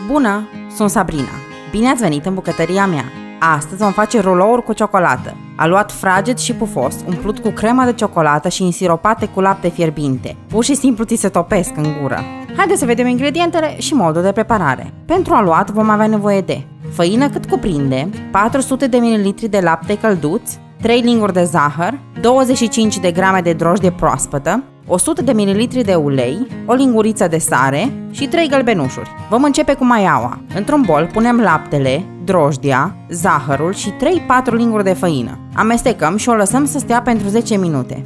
Bună, sunt Sabrina. Bine ați venit în bucătăria mea. Astăzi vom face rulouri cu ciocolată. Aluat fraged și pufos, umplut cu cremă de ciocolată și însiropate cu lapte fierbinte. Pur și simplu ți se topesc în gură. Haideți să vedem ingredientele și modul de preparare. Pentru aluat vom avea nevoie de făină cât cuprinde, 400 de ml de lapte călduț, 3 linguri de zahăr, 25 de grame de drojdie proaspătă, 100 de ml de ulei, o linguriță de sare și 3 gălbenușuri. Vom începe cu maiaua. Într-un bol punem laptele, drojdia, zahărul și 3-4 linguri de făină. Amestecăm și o lăsăm să stea pentru 10 minute.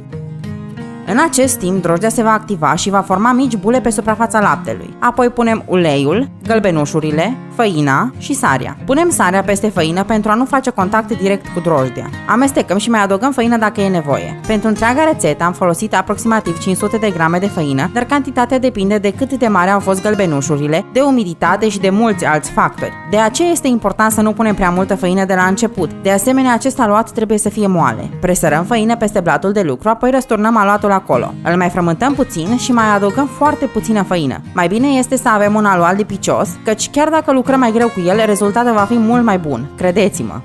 În acest timp, drojdia se va activa și va forma mici bule pe suprafața laptelui. Apoi punem uleiul, gălbenușurile, făina și sarea. Punem sarea peste făină pentru a nu face contact direct cu drojdia. Amestecăm și mai adăugăm făină dacă e nevoie. Pentru întreaga rețetă am folosit aproximativ 500 de grame de făină, dar cantitatea depinde de cât de mare au fost gălbenușurile, de umiditate și de mulți alți factori. De aceea este important să nu punem prea multă făină de la început. De asemenea, acest aluat trebuie să fie moale. Presărăm făină peste blatul de lucru, apoi răsturnăm aluatul acolo. Îl mai frământăm puțin și mai adăugăm foarte puțină făină. Mai bine este să avem un aluat lipicios, căci chiar dacă lucrăm mai greu cu el, rezultatul va fi mult mai bun, credeți-mă.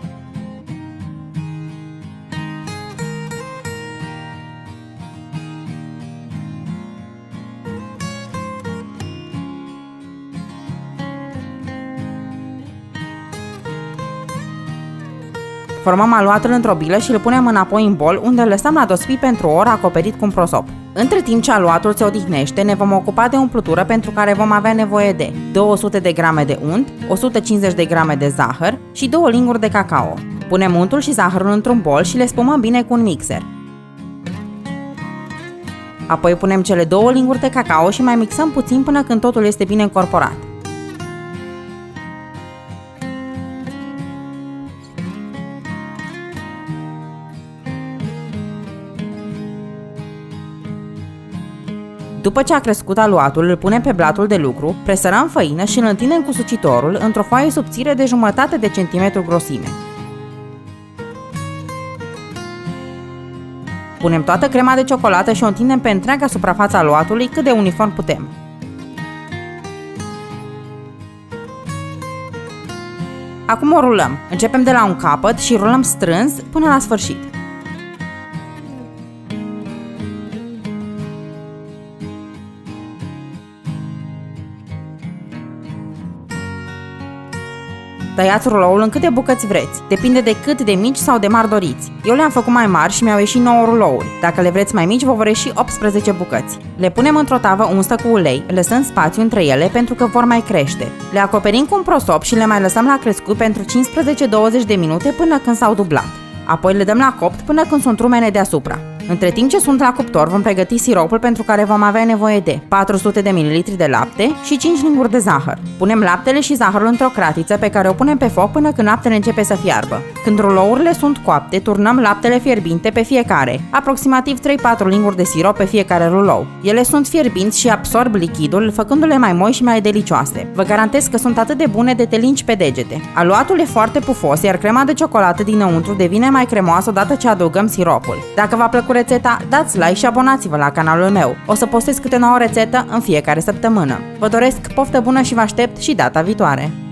Formăm aluatul într-o bilă și îl punem înapoi în bol, unde îl lăsăm la dospi pentru o oră acoperit cu un prosop. Între timp ce aluatul se odihnește, ne vom ocupa de umplutură pentru care vom avea nevoie de 200 de grame de unt, 150 de grame de zahăr și 2 linguri de cacao. Punem untul și zahărul într-un bol și le spumăm bine cu un mixer. Apoi punem cele 2 linguri de cacao și mai mixăm puțin până când totul este bine încorporat. După ce a crescut aluatul, îl punem pe blatul de lucru, presărăm făină și îl întindem cu sucitorul într-o foaie subțire de jumătate de centimetru grosime. Punem toată crema de ciocolată și o întindem pe întreaga suprafață a aluatului cât de uniform putem. Acum o rulăm. Începem de la un capăt și rulăm strâns până la sfârșit. Tăiați ruloul în câte bucăți vreți, depinde de cât de mici sau de mari doriți. Eu le-am făcut mai mari și mi-au ieșit 9 rulouri. Dacă le vreți mai mici, vă vor ieși 18 bucăți. Le punem într-o tavă unstă cu ulei, lăsând spațiu între ele pentru că vor mai crește. Le acoperim cu un prosop și le mai lăsăm la crescut pentru 15-20 de minute până când s-au dublat. Apoi le dăm la copt până când sunt rumene deasupra. Între timp ce sunt la cuptor, vom pregăti siropul pentru care vom avea nevoie de 400 de ml de lapte și 5 linguri de zahăr. Punem laptele și zahărul într-o cratiță pe care o punem pe foc până când laptele începe să fiarbă. Când rulourile sunt coapte, turnăm laptele fierbinte pe fiecare, aproximativ 3-4 linguri de sirop pe fiecare rulou. Ele sunt fierbinți și absorb lichidul, făcându-le mai moi și mai delicioase. Vă garantez că sunt atât de bune de te lingi pe degete. Aluatul e foarte pufos, iar crema de ciocolată dinăuntru devine mai cremoasă odată ce adăugăm siropul. Dacă v-a plăcut rețeta, dați like și abonați-vă la canalul meu. O să postez câte o nouă rețetă în fiecare săptămână. Vă doresc poftă bună și vă aștept și data viitoare!